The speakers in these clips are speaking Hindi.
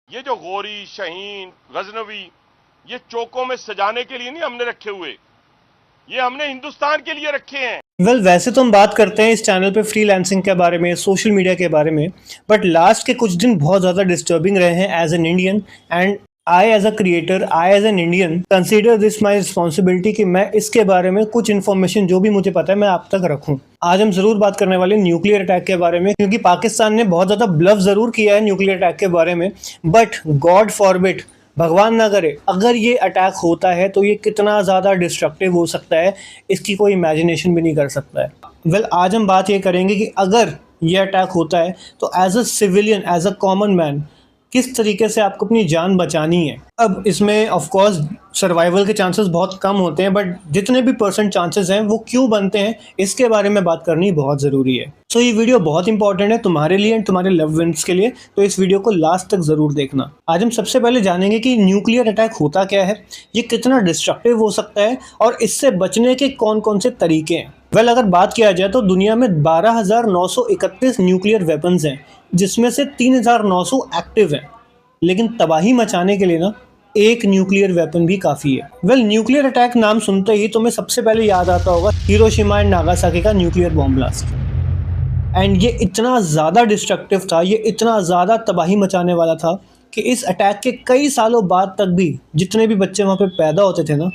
ये जो गौरी, शहीन, गजनवी, ये चौकों में सजाने के लिए नहीं हमने रखे हुए, ये हमने हिंदुस्तान के लिए रखे हैं। वैसे तो हम बात करते हैं इस चैनल पे फ्रीलांसिंग के बारे में, सोशल मीडिया के बारे में, बट लास्ट के कुछ दिन बहुत ज़्यादा डिस्टर्बिंग रहे हैं as an Indian, and I as a creator, I as an Indian consider this my responsibility कि मैं इसके बारे में कुछ इन्फॉर्मेशन जो भी मुझे पता है मैं आप तक रखूं। आज हम ज़रूर बात करने वाले न्यूक्लियर अटैक के बारे में, क्योंकि पाकिस्तान ने बहुत ज़्यादा ब्लफ ज़रूर किया है न्यूक्लियर अटैक के बारे में, बट गॉड फॉरबिड, भगवान ना करे, अगर ये अटैक होता है तो ये कितना ज़्यादा डिस्ट्रक्टिव हो सकता है, इसकी कोई इमेजिनेशन भी नहीं कर सकता है। आज हम बात ये करेंगे कि अगर ये अटैक होता है तो as a civilian, as a common man, किस तरीके से आपको अपनी जान बचानी है। अब इसमें ऑफ कोर्स सर्वाइवल के चांसेस बहुत कम होते हैं, बट जितने भी परसेंट चांसेस हैं वो क्यों बनते हैं इसके बारे में बात करनी बहुत ज़रूरी है। सो ये वीडियो बहुत इंपॉर्टेंट है तुम्हारे लिए एंड तुम्हारे लव वंस के लिए, तो इस वीडियो को लास्ट तक ज़रूर देखना। आज हम सबसे पहले जानेंगे कि न्यूक्लियर अटैक होता क्या है, ये कितना डिस्ट्रक्टिव हो सकता है और इससे बचने के कौन कौन से तरीके हैं। अगर बात किया जाए तो दुनिया में 12,931 न्यूक्लियर वेपन्स हैं, जिसमें से 3,900 एक्टिव हैं, लेकिन तबाही मचाने के लिए ना एक न्यूक्लियर वेपन भी काफ़ी है। न्यूक्लियर अटैक नाम सुनते ही तुम्हें सबसे पहले याद आता होगा हिरोशिमा एंड नागासाकी का न्यूक्लियर बॉम्ब ब्लास्ट, एंड ये इतना ज़्यादा डिस्ट्रक्टिव था, ये इतना ज़्यादा तबाही मचाने वाला था कि इस अटैक के कई सालों बाद तक भी जितने भी बच्चे वहाँ पे पैदा होते थे ना,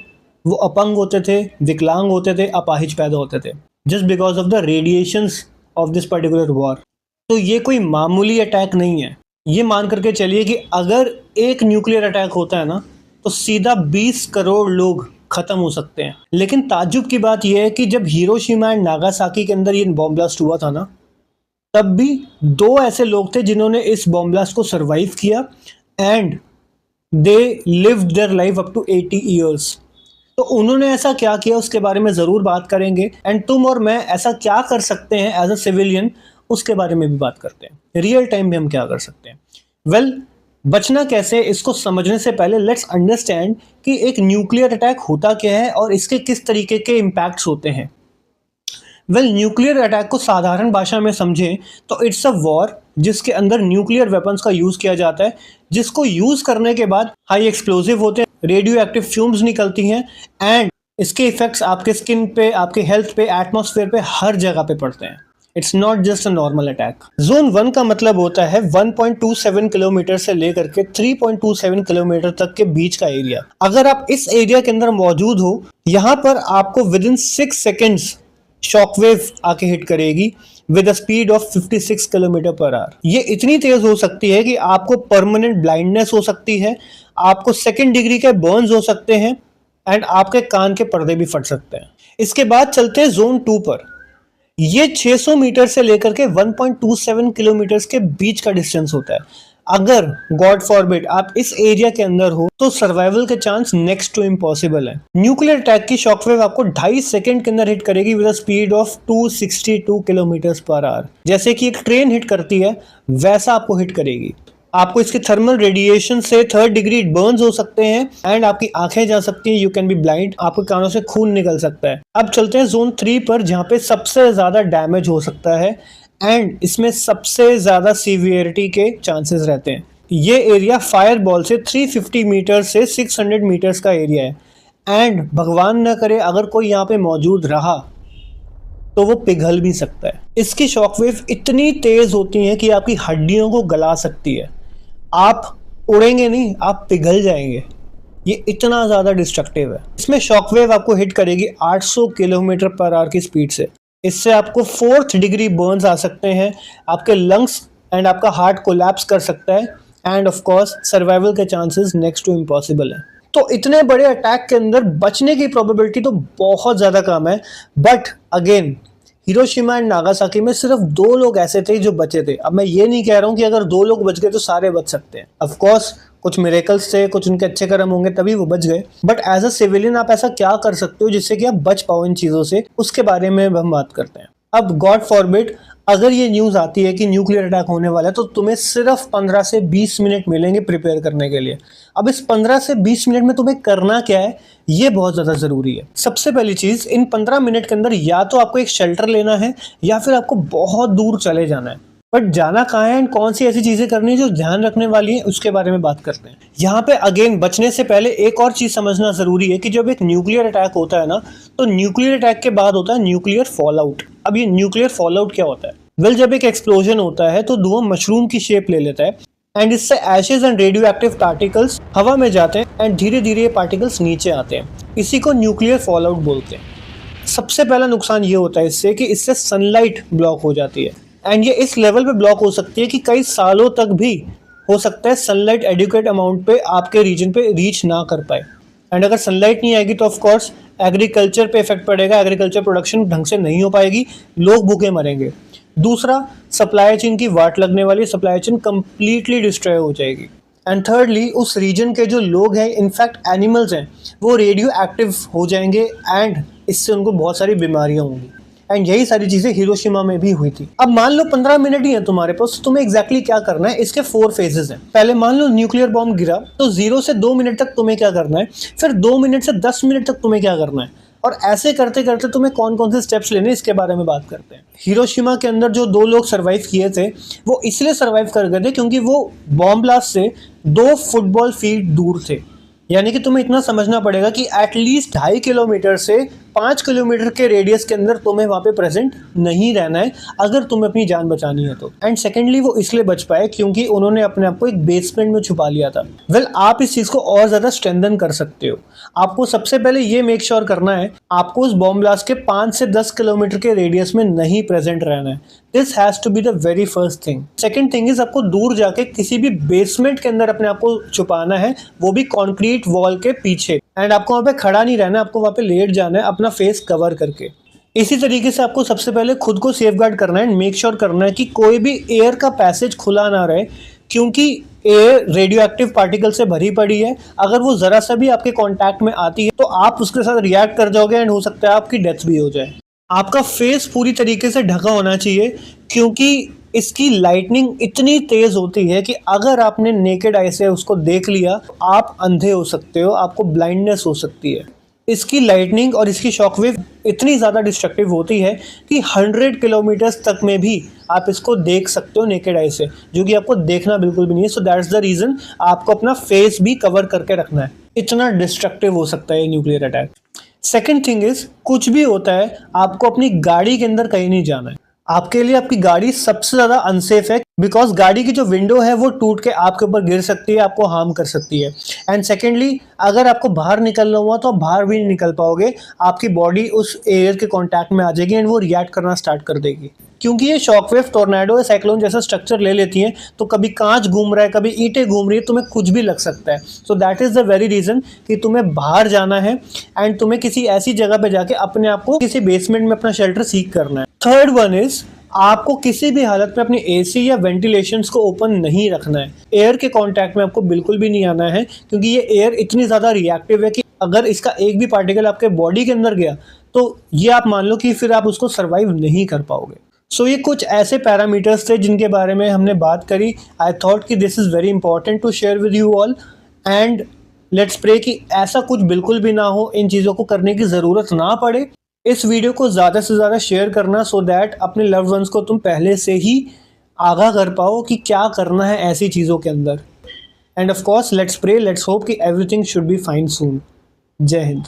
वो अपंग होते थे, विकलांग होते थे, अपाहिज पैदा होते थे, just because of the radiations of this particular war. तो ये कोई मामूली अटैक नहीं है। ये मान करके चलिए कि अगर एक न्यूक्लियर अटैक होता है ना तो सीधा 20 करोड़ लोग ख़त्म हो सकते हैं। लेकिन ताज्जुब की बात यह है कि जब हिरोशिमा एंड नागासाकी के अंदर ये बॉम्ब ब्लास्ट हुआ था ना, तब भी 2 ऐसे लोग थे जिन्होंने इस बॉम्ब ब्लास्ट को सरवाइव किया and they lived their life up to 80 years. तो उन्होंने ऐसा क्या किया उसके बारे में ज़रूर बात करेंगे, एंड तुम और मैं ऐसा क्या कर सकते हैं एज अ सिविलियन उसके बारे में भी बात करते हैं। रियल टाइम में हम क्या कर सकते हैं। बचना कैसे, इसको समझने से पहले लेट्स अंडरस्टैंड कि एक न्यूक्लियर अटैक होता क्या है और इसके किस तरीके के इम्पैक्ट्स होते हैं। न्यूक्लियर अटैक को साधारण भाषा में समझें तो इट्स अ वॉर जिसके अंदर न्यूक्लियर वेपन्स का यूज़ किया जाता है, जिसको यूज़ करने के बाद हाई एक्सप्लोजिव होते हैं, रेडियो एक्टिव फ्यूम्स निकलती हैं, एंड इसके इफेक्ट्स आपके स्किन पे, आपके हेल्थ पे, एटमॉस्फेयर पे, हर जगह पे पड़ते हैं। It's not just a normal attack. Zone 1 का मतलब होता है 1.27 किलोमीटर से लेकर के 3.27 किलोमीटर तक के बीच का एरिया। अगर आप इस एरिया के अंदर मौजूद हो, यहाँ पर आपको विद इन 6 सेकेंड्स शॉकवेव आके हिट करेगी with a speed of 56 kilometre per hour. ये इतनी तेज हो सकती है कि आपको परमानेंट ब्लाइंडनेस हो सकती है, आपको 2nd डिग्री के बर्न्स हो सकते हैं, एंड आपके कान के पर्दे भी फट सकते हैं। इसके बाद चलते हैं जोन 2 पर। ये 600 मीटर से लेकर के 1.27 किलोमीटर के बीच का डिस्टेंस होता है। अगर गॉड फॉरबिड आप इस एरिया के अंदर हो तो सर्वाइवल के चांस नेक्स्ट टू इम्पॉसिबल है। न्यूक्लियर अटैक की शॉकवेव आपको 2.5 सेकंड के अंदर हिट करेगी with a speed of 262 kilometre per hour. जैसे कि एक ट्रेन हिट करती है वैसा आपको हिट करेगी। आपको इसके थर्मल रेडिएशन से 3rd डिग्री बर्न्स हो सकते हैं, एंड आपकी आंखें जा सकती हैं, यू कैन बी ब्लाइंड, आपके कानों से खून निकल सकता है। अब चलते हैं जोन 3 पर, जहाँ पे सबसे ज़्यादा डैमेज हो सकता है एंड इसमें सबसे ज़्यादा सीवियरिटी के चांसेस रहते हैं। ये एरिया फायर बॉल से 350 मीटर से 600 मीटर्स का एरिया है, एंड भगवान न करे अगर कोई यहाँ पे मौजूद रहा तो वो पिघल भी सकता है। इसकी शॉकवेव इतनी तेज़ होती है कि आपकी हड्डियों को गला सकती है। आप उड़ेंगे नहीं, आप पिघल जाएंगे। ये इतना ज़्यादा डिस्ट्रक्टिव है। इसमें शॉकवेव आपको हिट करेगी 800 किलोमीटर पर आवर की स्पीड से। इससे आपको 4th डिग्री बर्न्स आ सकते हैं, आपके लंग्स एंड आपका हार्ट कोलैप्स कर सकता है, एंड ऑफ कोर्स सर्वाइवल के चांसेस नेक्स्ट टू इम्पॉसिबल है। तो इतने बड़े अटैक के अंदर बचने की प्रोबेबिलिटी तो बहुत ज़्यादा कम है, but again Hiroshima and Nagasaki में सिर्फ 2 लोग ऐसे थे जो बचे थे। अब मैं ये नहीं कह रहा हूँ कि अगर 2 लोग बच गए तो सारे बच सकते हैं। ऑफ कोर्स कुछ मिरेकल्स थे, कुछ उनके अच्छे कर्म होंगे तभी वो बच गए, बट एज अ सिविलियन आप ऐसा क्या कर सकते हो जिससे कि आप बच पाओ इन चीज़ों से, उसके बारे में हम बात करते हैं। अब गॉड फॉरबिड अगर ये न्यूज़ आती है कि न्यूक्लियर अटैक होने वाला है तो तुम्हें सिर्फ 15 से 20 मिनट मिलेंगे प्रिपेयर करने के लिए। अब इस 15 से 20 मिनट में तुम्हें करना क्या है ये बहुत ज़्यादा ज़रूरी है। सबसे पहली चीज़, इन 15 मिनट के अंदर या तो आपको एक शेल्टर लेना है या फिर आपको बहुत दूर चले जाना है। बट जाना कहाँ है एंड कौन सी ऐसी चीज़ें करनी है जो ध्यान रखने वाली है, उसके बारे में बात करते हैं। यहाँ पे अगेन बचने से पहले एक और चीज़ समझना ज़रूरी है कि जब एक न्यूक्लियर अटैक होता है ना, तो न्यूक्लियर अटैक के बाद होता है न्यूक्लियर फॉलआउट। अब ये न्यूक्लियर फॉलआउट क्या होता है? वेल, जब एक एक्सप्लोजन होता है तो धुआं मशरूम की शेप ले लेता है एंड इससे Ashes and radio active particles हवा में जाते हैं एंड धीरे धीरे ये पार्टिकल्स नीचे आते हैं। इसी को न्यूक्लियर फॉलआउट बोलते हैं। सबसे पहला नुकसान ये होता है इससे कि इससे सनलाइट ब्लॉक हो जाती है एंड ये इस लेवल पे ब्लॉक हो सकती है कि कई सालों तक भी हो सकता है सनलाइट एडिक्वेट अमाउंट पे आपके रीजन पे रीच ना कर पाए। एंड अगर सनलाइट नहीं आएगी तो ऑफ कोर्स एग्रीकल्चर पे इफेक्ट पड़ेगा, एग्रीकल्चर प्रोडक्शन ढंग से नहीं हो पाएगी, लोग भूखे मरेंगे। दूसरा, सप्लाई चेन की वाट लगने वाली, सप्लाई चेन कंप्लीटली डिस्ट्रॉय हो जाएगी। एंड थर्डली, उस रीजन के जो लोग हैं, इनफैक्ट एनिमल्स हैं, वो रेडियो एक्टिव हो जाएंगे एंड इससे उनको बहुत सारी बीमारियां होंगी। एंड यही सारी चीजें हिरोशिमा में भी हुई थी। अब मान लो 15 मिनट ही है तुम्हारे पास, तो तुम्हें एग्जैक्टली क्या करना है? इसके 4 फेजेस हैं। पहले मान लो न्यूक्लियर बॉम्ब गिरा, तो 0 से 2 मिनट तक तुम्हें क्या करना है, फिर 2 मिनट से 10 मिनट तक तुम्हें क्या करना है, और ऐसे करते करते तुम्हें कौन कौन से स्टेप्स लेने, इसके बारे में बात करते हैं। हिरोशिमा के अंदर जो 2 लोग सर्वाइव किए थे, वो इसलिए सर्वाइव कर गए थे क्योंकि वो बॉम्ब ब्लास्ट से 2 फुटबॉल फील्ड दूर थे। यानी कि तुम्हें इतना समझना पड़ेगा कि एटलीस्ट 2.5 किलोमीटर से 5 किलोमीटर के रेडियस के अंदर तुम्हें वहाँ पे प्रेजेंट नहीं रहना है अगर तुम्हें अपनी जान बचानी है तो। एंड सेकेंडली, वो इसलिए बच पाए क्योंकि उन्होंने अपने आप को एक बेसमेंट में छुपा लिया था। वेल, आप इस चीज़ को और ज़्यादा स्ट्रेंथन कर सकते हो। आपको सबसे पहले ये मेक श्योर करना है, आपको उस बॉम्ब ब्लास्ट के 5 से 10 किलोमीटर के रेडियस में नहीं प्रेजेंट रहना है। This has to be the very first thing. Second thing is, आपको दूर जाके किसी भी बेसमेंट के अंदर अपने आप को छुपाना है, वो भी कॉन्क्रीट वॉल के पीछे। एंड आपको वहाँ पे खड़ा नहीं रहना है, आपको वहाँ पे लेट जाना है अपना फेस कवर करके। इसी तरीके से आपको सबसे पहले खुद को सेफगार्ड करना है एंड मेक श्योर करना है कि कोई भी एयर का पैसेज खुला ना रहे, क्योंकि एयर रेडियो एक्टिव पार्टिकल से भरी पड़ी है। अगर वो ज़रा सा भी आपके कॉन्टैक्ट में आती है तो आप उसके साथ रिएक्ट कर जाओगे एंड हो सकता है आपकी डेथ भी हो जाए। आपका फेस पूरी तरीके से ढका होना चाहिए क्योंकि इसकी लाइटनिंग इतनी तेज होती है कि अगर आपने नेकेड आई से उसको देख लिया, आप अंधे हो सकते हो, आपको ब्लाइंडनेस हो सकती है। इसकी लाइटनिंग और इसकी शॉकवेव इतनी ज़्यादा डिस्ट्रक्टिव होती है कि 100 किलोमीटर्स तक में भी आप इसको देख सकते हो नेकेड आई से, जो कि आपको देखना बिल्कुल भी नहीं है। सो दैट्स द रीज़न आपको अपना फेस भी कवर करके रखना है। इतना डिस्ट्रक्टिव हो सकता है nuclear attack. Second thing is, कुछ भी होता है आपको अपनी गाड़ी के अंदर कहीं नहीं जाना है। आपके लिए आपकी गाड़ी सबसे ज़्यादा अनसेफ है बिकॉज गाड़ी की जो विंडो है वो टूट के आपके ऊपर गिर सकती है, आपको हार्म कर सकती है। एंड सेकेंडली, अगर आपको बाहर निकलना हुआ तो आप बाहर भी नहीं निकल पाओगे, आपकी बॉडी उस एयर के कांटेक्ट में आ जाएगी एंड वो रिएक्ट करना स्टार्ट कर देगी। क्योंकि ये शॉकवेव टोर्नेडो या साइक्लोन जैसा स्ट्रक्चर ले लेती हैं, तो कभी कांच घूम रहा है, कभी ईंटें घूम रही है, तुम्हें कुछ भी लग सकता है। So that is the very reason कि तुम्हें बाहर जाना है एंड तुम्हें किसी ऐसी जगह पे जाके अपने आप को किसी बेसमेंट में अपना शेल्टर सीक करना है। थर्ड वन इज, आपको किसी भी हालत में अपनी एसी या वेंटिलेशंस को ओपन नहीं रखना है। एयर के कांटेक्ट में आपको बिल्कुल भी नहीं आना है क्योंकि ये एयर इतनी ज़्यादा रिएक्टिव है कि अगर इसका एक भी पार्टिकल आपके बॉडी के अंदर गया तो ये आप मान लो कि फिर आप उसको सर्वाइव नहीं कर पाओगे। सो ये कुछ ऐसे पैरामीटर्स थे जिनके बारे में हमने बात करी। आई थॉट कि this is very important to share with you all and let's pray कि ऐसा कुछ बिल्कुल भी ना हो, इन चीज़ों को करने की ज़रूरत ना पड़े। इस वीडियो को ज़्यादा से ज़्यादा शेयर करना सो दैट अपने लव्ड वंस को तुम पहले से ही आगाह कर पाओ कि क्या करना है ऐसी चीज़ों के अंदर। And of course let's pray, let's hope कि everything should be fine soon. जय हिंद।